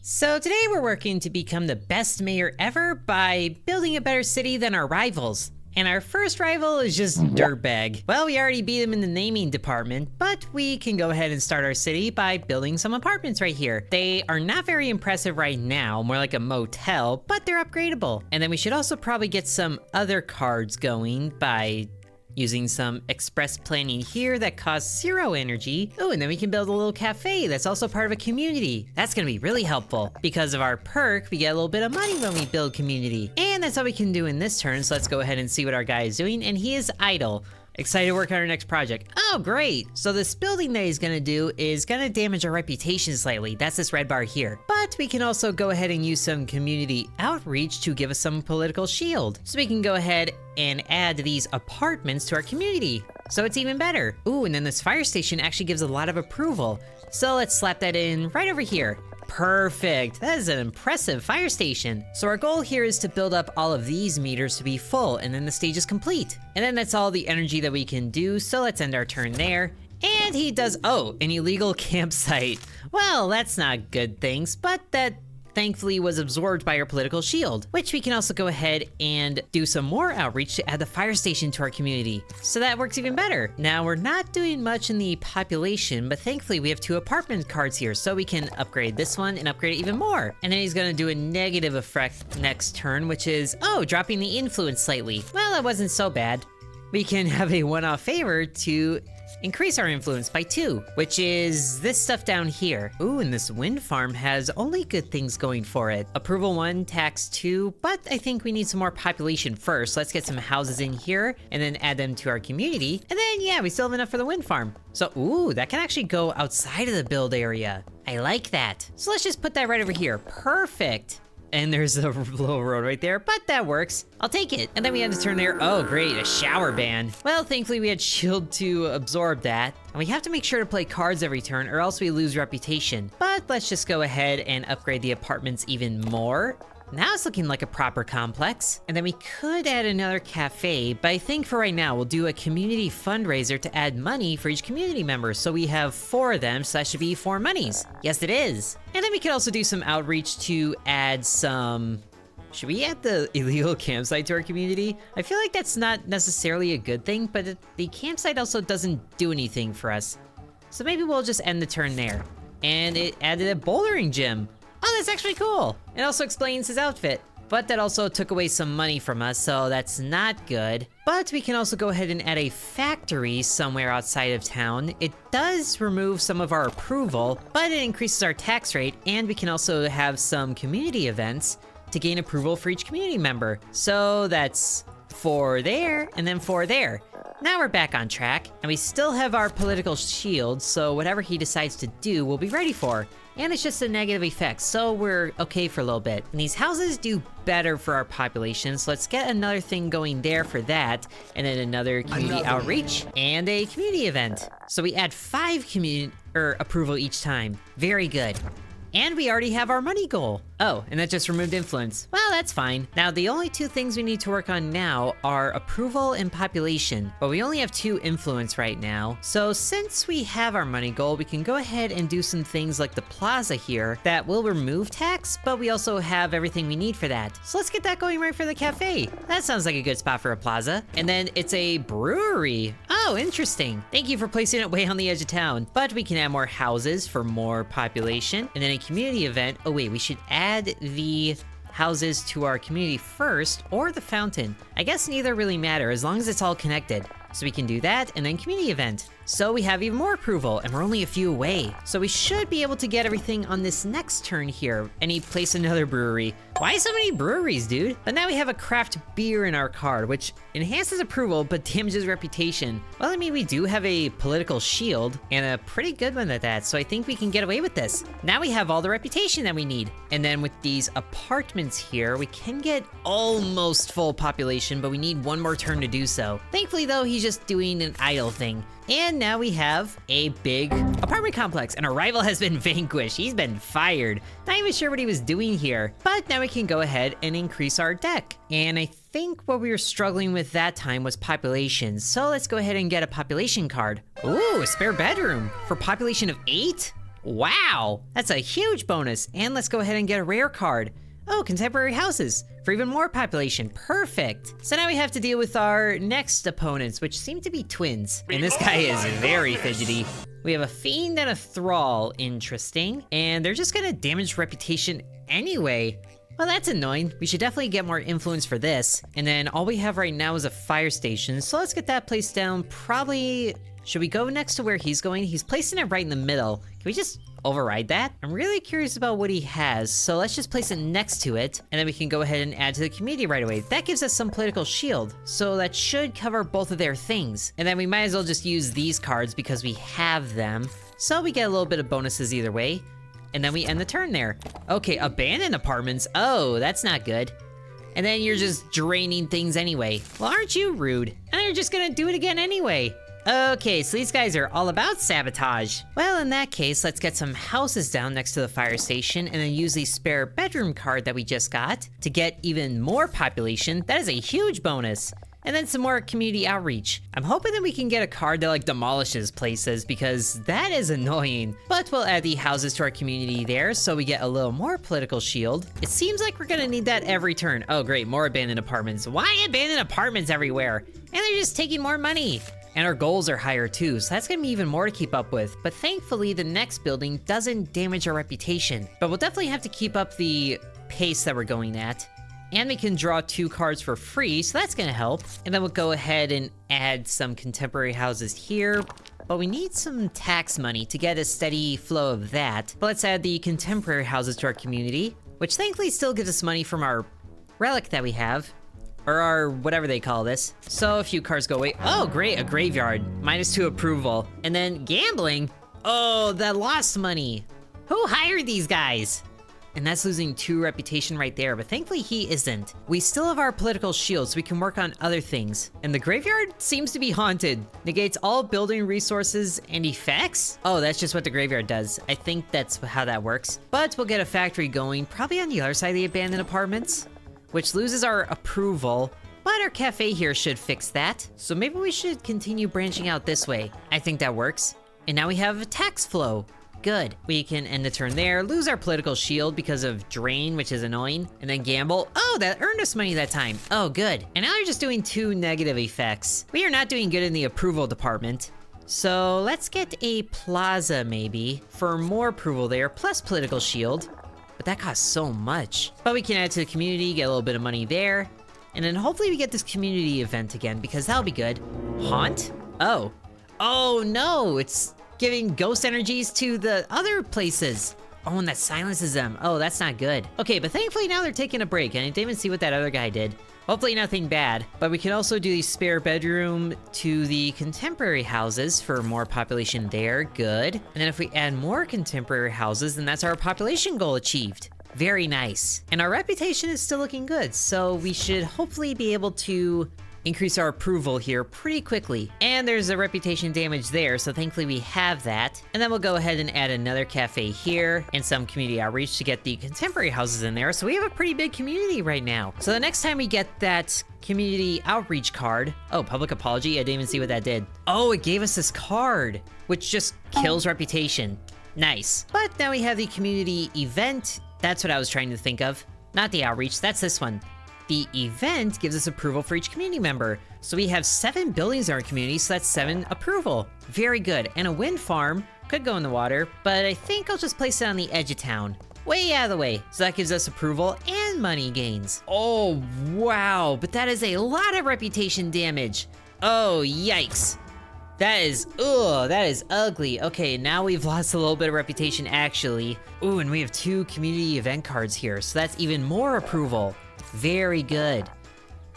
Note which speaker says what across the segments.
Speaker 1: So today we're working to become the best mayor ever by building a better city than our rivals. And our first rival is just Dirtbag. Well, we already beat him in the naming department, but we can go ahead and start our city by building some apartments right here. They are not very impressive right now, more like a motel, but they're upgradable. And then we should also probably get some other cards going by using some express planning here that costs 0 energy. Oh, and then we can build a little cafe that's also part of a community. That's gonna be really helpful. Because of our perk, we get a little bit of money when we build community. And that's all we can do in this turn, so let's go ahead and see what our guy is doing. And he is idle. Excited to work on our next project. Oh, great. So this building that he's gonna do is gonna damage our reputation slightly. That's this red bar here. But we can also go ahead and use some community outreach to give us some political shield. So we can go ahead and add these apartments to our community. So it's even better. Ooh, and then this fire station actually gives a lot of approval. So let's slap that in right over here. Perfect, that is an impressive fire station. So our goal here is to build up all of these meters to be full, and then the stage is complete. And then that's all the energy that we can do, so let's end our turn there. And he does, oh, an illegal campsite. Well, that's not good things, but that thankfully was absorbed by our political shield, which we can also go ahead and do some more outreach to add the fire station to our community. So that works even better. Now we're not doing much in the population, but thankfully we have 2 apartment cards here, so we can upgrade this one and upgrade it even more. And then he's gonna do a negative effect next turn, which is, oh, dropping the influence slightly. Well, that wasn't so bad. We can have a one-off favor to increase our influence by 2, which is this stuff down here. Ooh, and this wind farm has only good things going for it. Approval 1, tax 2, but I think we need some more population first. Let's get some houses in here and then add them to our community. And then, yeah, we still have enough for the wind farm. So, ooh, that can actually go outside of the build area. I like that. So let's just put that right over here. Perfect. And there's a little road right there, but that works. I'll take it. And then we had to turn there. Oh, great, a shower ban. Well, thankfully we had shield to absorb that. And we have to make sure to play cards every turn or else we lose reputation. But let's just go ahead and upgrade the apartments even more. Now it's looking like a proper complex. And then we could add another cafe, but I think for right now, we'll do a community fundraiser to add money for each community member. So we have 4 of them, so that should be 4 monies. Yes, it is. And then we could also do some outreach to add some... Should we add the illegal campsite to our community? I feel like that's not necessarily a good thing, but the campsite also doesn't do anything for us. So maybe we'll just end the turn there. And it added a bouldering gym. Oh, that's actually cool. It also explains his outfit. But that also took away some money from us, so that's not good. But we can also go ahead and add a factory somewhere outside of town. It does remove some of our approval, but it increases our tax rate, and we can also have some community events to gain approval for each community member. So that's 4 there, and then 4 there. Now we're back on track, and we still have our political shield, so whatever he decides to do, we'll be ready for. And it's just a negative effect, so we're okay for a little bit. And these houses do better for our population, so let's get another thing going there for that, and then another community outreach, and a community event. So we add 5 community approval each time. Very good. And we already have our money goal. Oh, and that just removed influence. Well, that's fine. Now, the only 2 things we need to work on now are approval and population, but we only have 2 influence right now. So since we have our money goal, we can go ahead and do some things like the plaza here that will remove tax, but we also have everything we need for that. So let's get that going right for the cafe. That sounds like a good spot for a plaza. And then it's a brewery. Oh, interesting. Thank you for placing it way on the edge of town. But we can add more houses for more population, and then a community event. Oh wait, we should add the houses to our community first, or the fountain. I guess neither really matter as long as it's all connected. So we can do that, and then community event. So we have even more approval, and we're only a few away. So we should be able to get everything on this next turn here, and he placed another brewery. Why so many breweries, dude? But now we have a craft beer in our card, which enhances approval, but damages reputation. Well, I mean, we do have a political shield, and a pretty good one at that, so I think we can get away with this. Now we have all the reputation that we need. And then with these apartments here, we can get almost full population, but we need 1 more turn to do so. Thankfully, though, he's just doing an idle thing. And now we have a big apartment complex, and our rival has been vanquished. He's been fired. Not even sure what he was doing here. But now we can go ahead and increase our deck. And I think what we were struggling with that time was population. So let's go ahead and get a population card. Ooh, a spare bedroom for population of 8? Wow, that's a huge bonus. And let's go ahead and get a rare card. Oh, contemporary houses for even more population. Perfect. So now we have to deal with our next opponents, which seem to be twins. And this guy is very fidgety. We have a fiend and a thrall. Interesting. And they're just gonna damage reputation anyway. Well, that's annoying. We should definitely get more influence for this. And then all we have right now is a fire station. So let's get that placed down. Probably, should we go next to where he's going? He's placing it right in the middle. Can we just override that? I'm really curious about what he has. So let's just place it next to it. And then we can go ahead and add to the community right away. That gives us some political shield. So that should cover both of their things. And then we might as well just use these cards because we have them. So we get a little bit of bonuses either way. And then we end the turn there. Okay, abandoned apartments. Oh, that's not good. And then you're just draining things anyway. Well, aren't you rude? And they're just gonna do it again anyway. Okay, so these guys are all about sabotage. Well, in that case, let's get some houses down next to the fire station and then use the spare bedroom card that we just got to get even more population. That is a huge bonus. And then some more community outreach. I'm hoping that we can get a card that like demolishes places because that is annoying. But we'll add the houses to our community there so we get a little more political shield. It seems like we're gonna need that every turn. Oh great, more abandoned apartments. Why abandoned apartments everywhere? And they're just taking more money. And our goals are higher too, so that's gonna be even more to keep up with. But thankfully, the next building doesn't damage our reputation. But we'll definitely have to keep up the pace that we're going at. And we can draw 2 cards for free, so that's gonna help. And then we'll go ahead and add some contemporary houses here. But we need some tax money to get a steady flow of that. But let's add the contemporary houses to our community, which thankfully still gives us money from our relic that we have. Or our whatever they call this. So a few cards go away. Oh great, a graveyard. -2 approval. And then gambling. Oh, that lost money. Who hired these guys? And that's losing 2 reputation right there, but thankfully he isn't. We still have our political shield, so we can work on other things. And the graveyard seems to be haunted. Negates all building resources and effects? Oh, that's just what the graveyard does. I think that's how that works. But we'll get a factory going, probably on the other side of the abandoned apartments, which loses our approval. But our cafe here should fix that. So maybe we should continue branching out this way. I think that works. And now we have a tax flow. Good. We can end the turn there, lose our political shield because of drain, which is annoying, and then gamble. Oh, that earned us money that time. Oh, good. And now they're just doing 2 negative effects. We are not doing good in the approval department. So let's get a plaza maybe for more approval there, plus political shield. But that costs so much. But we can add to the community, get a little bit of money there. And then hopefully we get this community event again because that'll be good. Haunt? Oh. Oh no, it's giving ghost energies to the other places. Oh, and that silences them. Oh, that's not good. Okay, but thankfully now they're taking a break. I didn't even see what that other guy did. Hopefully nothing bad. But we can also do the spare bedroom to the contemporary houses for more population there. Good. And then if we add more contemporary houses, then that's our population goal achieved. Very nice. And our reputation is still looking good, so we should hopefully be able to increase our approval here pretty quickly. And there's a reputation damage there, so thankfully we have that. And then we'll go ahead and add another cafe here and some community outreach to get the contemporary houses in there. So we have a pretty big community right now. So the next time we get that community outreach card, oh, public apology, I didn't even see what that did. Oh, it gave us this card, which just kills reputation. Nice. But now we have the community event. That's what I was trying to think of. Not the outreach, that's this one. The event gives us approval for each community member. So we have 7 buildings in our community, so that's 7 approval. Very good. And a wind farm could go in the water, but I think I'll just place it on the edge of town. Way out of the way. So that gives us approval and money gains. Oh, wow. But that is a lot of reputation damage. Oh, yikes. That is ugly. Okay, now we've lost a little bit of reputation actually. Ooh, and we have 2 community event cards here, so that's even more approval. Very good.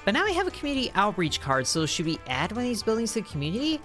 Speaker 1: But now we have a community outreach card, so should we add one of these buildings to the community?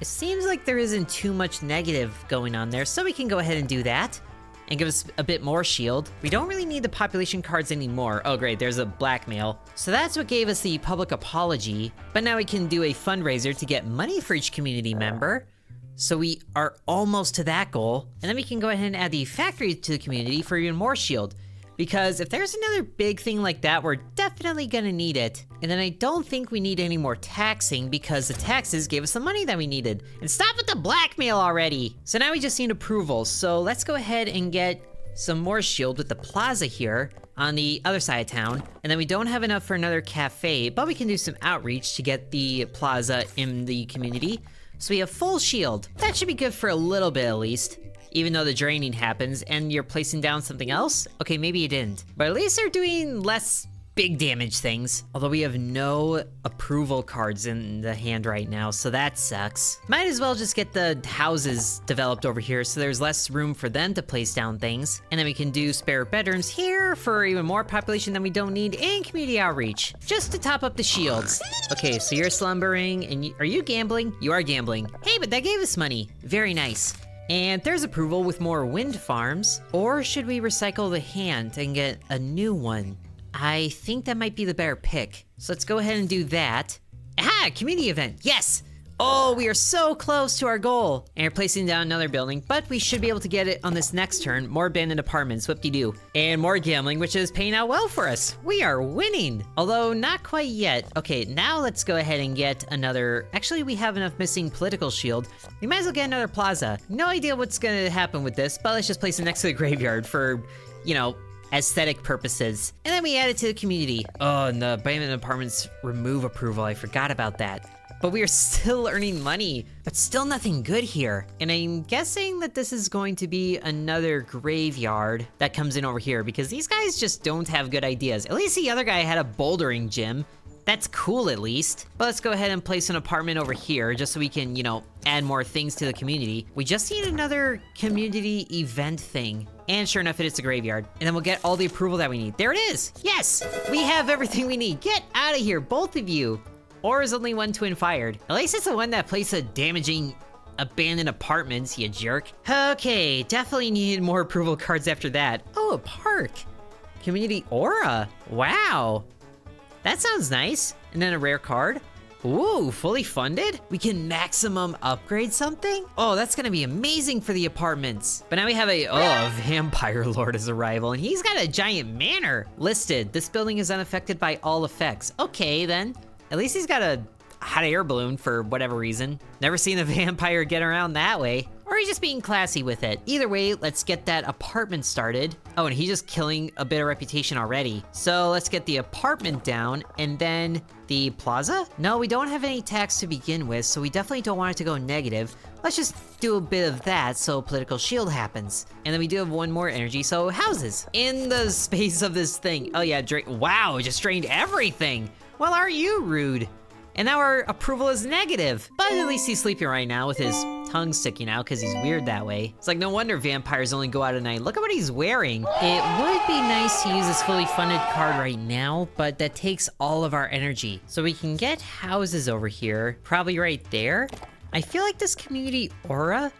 Speaker 1: It seems like there isn't too much negative going on there, so we can go ahead and do that and give us a bit more shield. We don't really need the population cards anymore. Oh great, there's a blackmail. So that's what gave us the public apology, but now we can do a fundraiser to get money for each community member. So we are almost to that goal, and then we can go ahead and add the factory to the community for even more shield. because if there's another big thing like that, we're definitely gonna need it. And then I don't think we need any more taxing because the taxes gave us the money that we needed. And stop with the blackmail already. So now we just need approval. So let's go ahead and get some more shield with the plaza here on the other side of town. And then we don't have enough for another cafe, but we can do some outreach to get the plaza in the community. So we have full shield. That should be good for a little bit at least. Even though the draining happens and you're placing down something else? Okay, maybe you didn't. But at least they're doing less big damage things. Although we have no approval cards in the hand right now, so that sucks. Might as well just get the houses developed over here so there's less room for them to place down things. And then we can do spare bedrooms here for even more population than we don't need, and community outreach, just to top up the shields. Okay, so you're slumbering, and are you gambling? You are gambling. Hey, but that gave us money. Very nice. And there's approval with more wind farms. Or should we recycle the hand and get a new one? I think that might be the better pick. So let's go ahead and do that. Ah, community event, yes! Oh, we are so close to our goal. And we're placing down another building, but we should be able to get it on this next turn. More abandoned apartments, whoop-de-doo. And more gambling, which is paying out well for us. We are winning, although not quite yet. Okay, now let's go ahead and get another, actually we have enough missing political shield. We might as well get another plaza. No idea what's gonna happen with this, but let's just place it next to the graveyard for, you know, aesthetic purposes. And then we add it to the community. Oh, and the abandoned apartments remove approval, I forgot about that. But we are still earning money, but still nothing good here. And I'm guessing that this is going to be another graveyard that comes in over here because these guys just don't have good ideas. At least the other guy had a bouldering gym. That's cool at least. But let's go ahead and place an apartment over here just so we can, you know, add more things to the community. We just need another community event thing. And sure enough, it is a graveyard. And then we'll get all the approval that we need. There it is. Yes, we have everything we need. Get out of here, both of you. Or is only one twin fired? At least it's the one that placed a damaging abandoned apartments, you jerk. Okay, definitely needed more approval cards after that. Oh, a park. Community aura. Wow. That sounds nice. And then a rare card. Ooh, fully funded? We can maximum upgrade something? Oh, that's gonna be amazing for the apartments. But now we have a vampire lord as a rival, and he's got a giant manor. Listed, this building is unaffected by all effects. Okay, then. At least he's got a hot air balloon for whatever reason. Never seen a vampire get around that way. Or he's just being classy with it. Either way, let's get that apartment started. Oh, and he's just killing a bit of reputation already. So let's get the apartment down, and then the plaza? No, we don't have any tax to begin with, so we definitely don't want it to go negative. Let's just do a bit of that so political shield happens. And then we do have one more energy, so houses. In the space of this thing. Oh yeah, wow, it just drained everything. Well, are you rude? And now our approval is negative. But at least he's sleeping right now with his tongue sticking out because he's weird that way. It's like no wonder vampires only go out at night. Look at what he's wearing. It would be nice to use this fully funded card right now, but that takes all of our energy. So we can get houses over here, probably right there. I feel like this community aura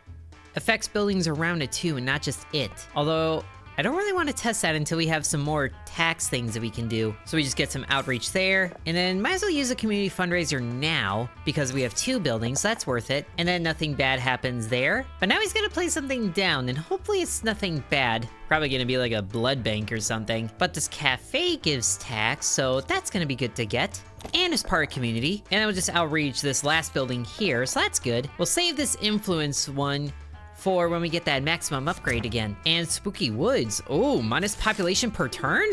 Speaker 1: affects buildings around it too, and not just it. Although, I don't really want to test that until we have some more tax things that we can do. So we just get some outreach there, and then might as well use a community fundraiser now because we have 2 buildings, so that's worth it. And then nothing bad happens there. But now he's gonna place something down, and hopefully it's nothing bad. Probably gonna be like a blood bank or something. But this cafe gives tax, so that's gonna be good to get. And it's part of community. And then we'll just outreach this last building here, so that's good. We'll save this influence one for when we get that maximum upgrade again. And spooky woods. Oh, minus population per turn?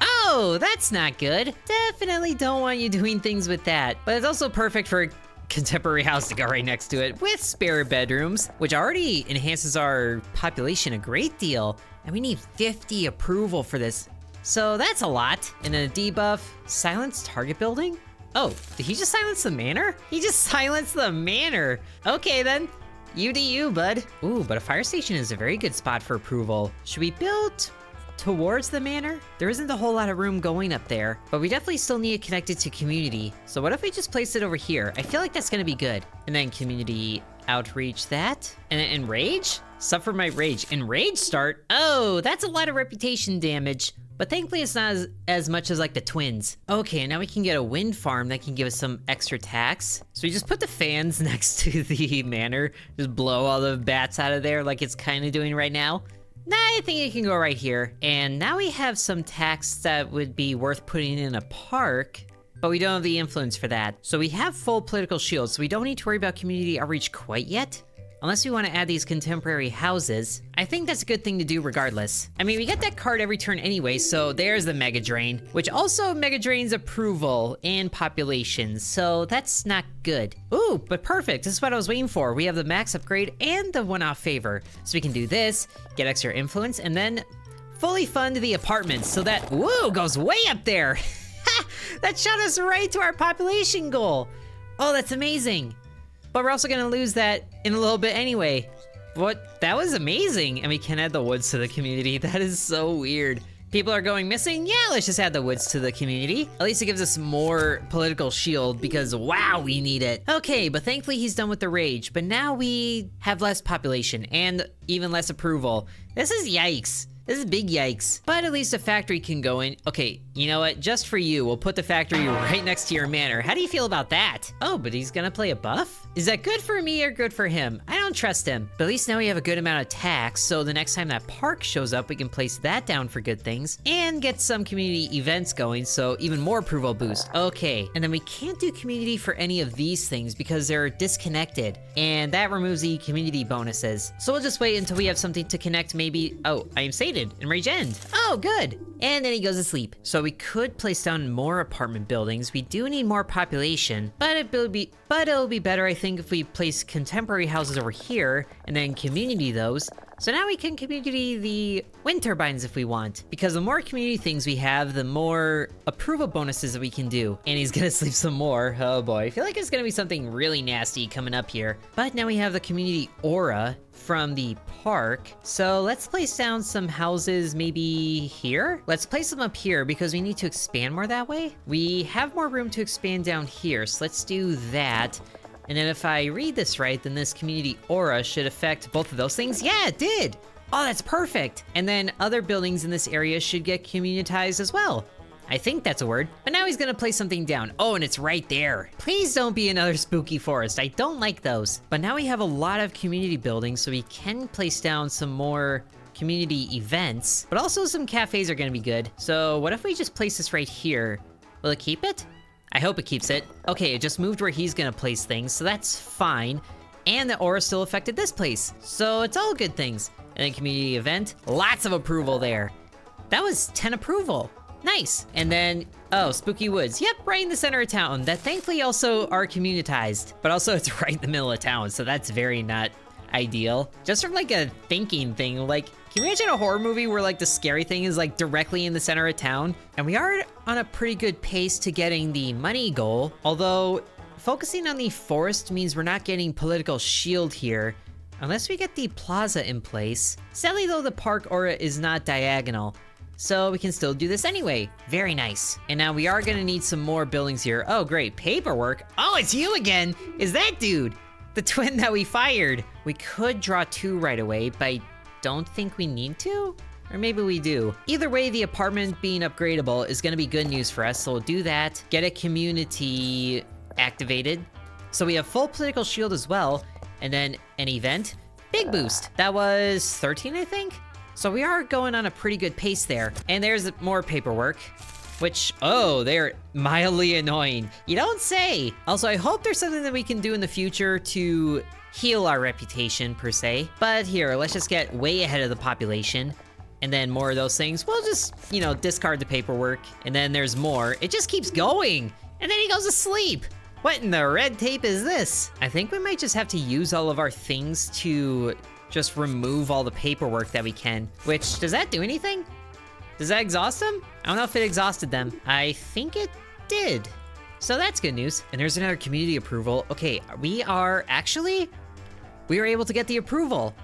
Speaker 1: Oh, that's not good. Definitely don't want you doing things with that. But it's also perfect for a contemporary house to go right next to it with spare bedrooms, which already enhances our population a great deal. And we need 50 approval for this. So that's a lot. And then a debuff, silence target building? Oh, did he just silence the manor? He just silenced the manor. Okay then. You do you, bud. Ooh, but a fire station is a very good spot for approval. Should we build towards the manor? There isn't a whole lot of room going up there, but we definitely still need it connected to community. So what if we just place it over here? I feel like that's gonna be good. And then community outreach that. And then enrage? Suffer my rage. Enrage start? Oh, that's a lot of reputation damage. But thankfully it's not as much as like the twins. Okay, now we can get a wind farm that can give us some extra tax. So we just put the fans next to the manor, just blow all the bats out of there like it's kind of doing right now. Nah, I think it can go right here. And now we have some tax that would be worth putting in a park, but we don't have the influence for that. So we have full political shield, so we don't need to worry about community outreach quite yet. Unless we want to add these contemporary houses. I think that's a good thing to do regardless. I mean, we get that card every turn anyway, so there's the Mega Drain, which also Mega Drains approval and population, so that's not good. Ooh, but perfect, this is what I was waiting for. We have the max upgrade and the one-off favor. So we can do this, get extra influence, and then fully fund the apartments so that, woo, goes way up there. That shot us right to our population goal. Oh, that's amazing. But we're also gonna lose that in a little bit anyway. What? That was amazing. And we can add the woods to the community. That is so weird. People are going missing? Yeah, let's just add the woods to the community. At least it gives us more political shield because wow, we need it. Okay, but thankfully he's done with the rage. But now we have less population and even less approval. This is yikes. This is big yikes. But at least a factory can go in. Okay, you know what? Just for you, we'll put the factory right next to your manor. How do you feel about that? Oh, but he's gonna play a buff? Is that good for me or good for him? I don't trust him. But at least now we have a good amount of tax, so the next time that park shows up, we can place that down for good things and get some community events going, so even more approval boost. Okay, and then we can't do community for any of these things because they're disconnected, and that removes the community bonuses. So we'll just wait until we have something to connect maybe. Oh, I am sated in Rage End. Oh, good. And then he goes to sleep. So we could place down more apartment buildings. We do need more population, but it'll be better, I think, if we place contemporary houses over here and then community those. So now we can community the wind turbines if we want, because the more community things we have, the more approval bonuses that we can do. And he's gonna sleep some more. Oh boy, I feel like it's gonna be something really nasty coming up here. But now we have the community aura from the park. So let's place down some houses maybe here. Let's place them up here because we need to expand more that way. We have more room to expand down here, so let's do that. And then if I read this right, then this community aura should affect both of those things. Yeah, it did. Oh, that's perfect. And then other buildings in this area should get communitized as well. I think that's a word. But now he's gonna place something down. Oh, and it's right there. Please don't be another spooky forest. I don't like those. But now we have a lot of community buildings, so we can place down some more community events, but also some cafes are gonna be good. So what if we just place this right here? Will it keep it? I hope it keeps it. Okay, it just moved where he's gonna place things, so that's fine. And the aura still affected this place, so it's all good things. And then community event, lots of approval there. That was 10 approval. Nice. And then, oh, Spooky Woods. Yep, right in the center of town. That thankfully also are communitized, but also it's right in the middle of town, so that's very not ideal. Just from like a thinking thing, like, can you imagine a horror movie where like the scary thing is like directly in the center of town? And we are on a pretty good pace to getting the money goal, although focusing on the forest means we're not getting political shield here, unless we get the plaza in place. Sadly though, the park aura is not diagonal, so we can still do this anyway. Very nice. And now we are gonna need some more buildings here. Oh great, paperwork. Oh, it's you again. Is that dude? The twin that we fired. We could draw 2 right away, but I don't think we need to? Or maybe we do. Either way, the apartment being upgradable is gonna be good news for us, so we'll do that. Get a community activated. So we have full political shield as well, and then an event. Big boost. That was 13, I think? So we are going on a pretty good pace there. And there's more paperwork, which, oh, they're mildly annoying. You don't say. Also, I hope there's something that we can do in the future to heal our reputation, per se. But here, let's just get way ahead of the population. And then more of those things. We'll just, you know, discard the paperwork. And then there's more. It just keeps going. And then he goes to sleep. What in the red tape is this? I think we might just have to use all of our things to just remove all the paperwork that we can. Which, does that do anything? Does that exhaust them? I don't know if it exhausted them. I think it did. So that's good news. And there's another community approval. Okay, we were able to get the approval.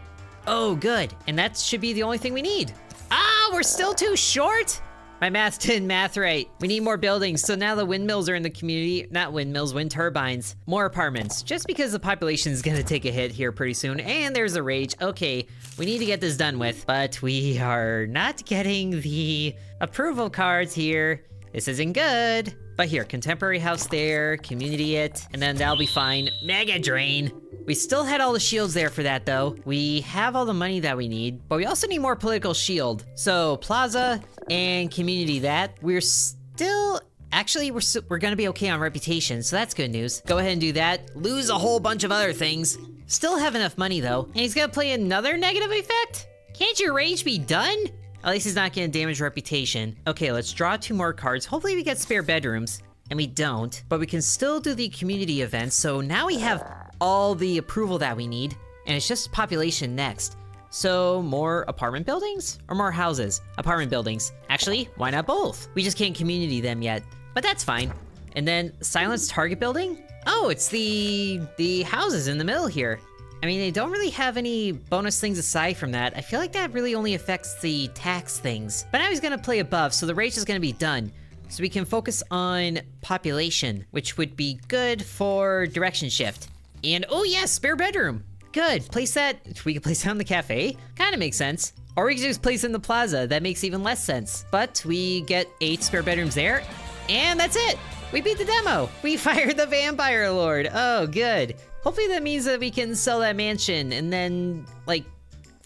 Speaker 1: Oh, good. And that should be the only thing we need. Ah, we're still too short? My math didn't math right. We need more buildings, so now the windmills are in the community. Not windmills, wind turbines. More apartments, just because the population is gonna take a hit here pretty soon. And there's a rage. Okay, we need to get this done with, but we are not getting the approval cards here. This isn't good. But here, contemporary house there, community it, and then that'll be fine. Mega Drain. We still had all the shields there for that though. We have all the money that we need, but we also need more political shield. So plaza and community that. We're still, actually we're gonna be okay on reputation, so that's good news. Go ahead and do that. Lose a whole bunch of other things. Still have enough money though. And he's gonna play another negative effect? Can't your rage be done? At least he's not gonna damage reputation. Okay, let's draw 2 more cards. Hopefully we get spare bedrooms. And we don't, but we can still do the community event. So now we have all the approval that we need, and it's just population next. So more apartment buildings or more houses? Apartment buildings. Actually, why not both? We just can't community them yet, but that's fine. And then silence target building? Oh, it's the houses in the middle here. I mean, they don't really have any bonus things aside from that. I feel like that really only affects the tax things. But now he's gonna play above, so the rage is gonna be done. So we can focus on population, which would be good for direction shift. And oh yes, spare bedroom. Good, place that, we can place that on the cafe. Kinda makes sense. Or we can just place it in the plaza, that makes even less sense. But we get 8 spare bedrooms there, and that's it. We beat the demo. We fired the vampire lord. Oh, good. Hopefully that means that we can sell that mansion, and then like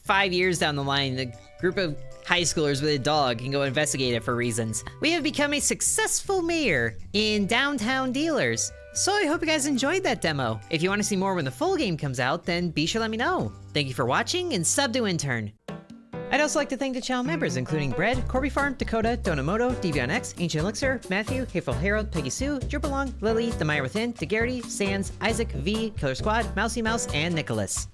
Speaker 1: 5 years down the line, the group of high schoolers with a dog can go investigate it for reasons. We have become a successful mayor in downtown dealers. So I hope you guys enjoyed that demo. If you want to see more when the full game comes out, then be sure to let me know. Thank you for watching, and sub to Intern. I'd also like to thank the channel members, including Bread, Corby Farm, Dakota, Donamoto, DVonX, Ancient Elixir, Matthew, Hateful Harold, Peggy Sue, Drupalong, Lily, The Mire Within, DeGarity, Sans, Isaac, V, Killer Squad, Mousy Mouse, and Nicholas.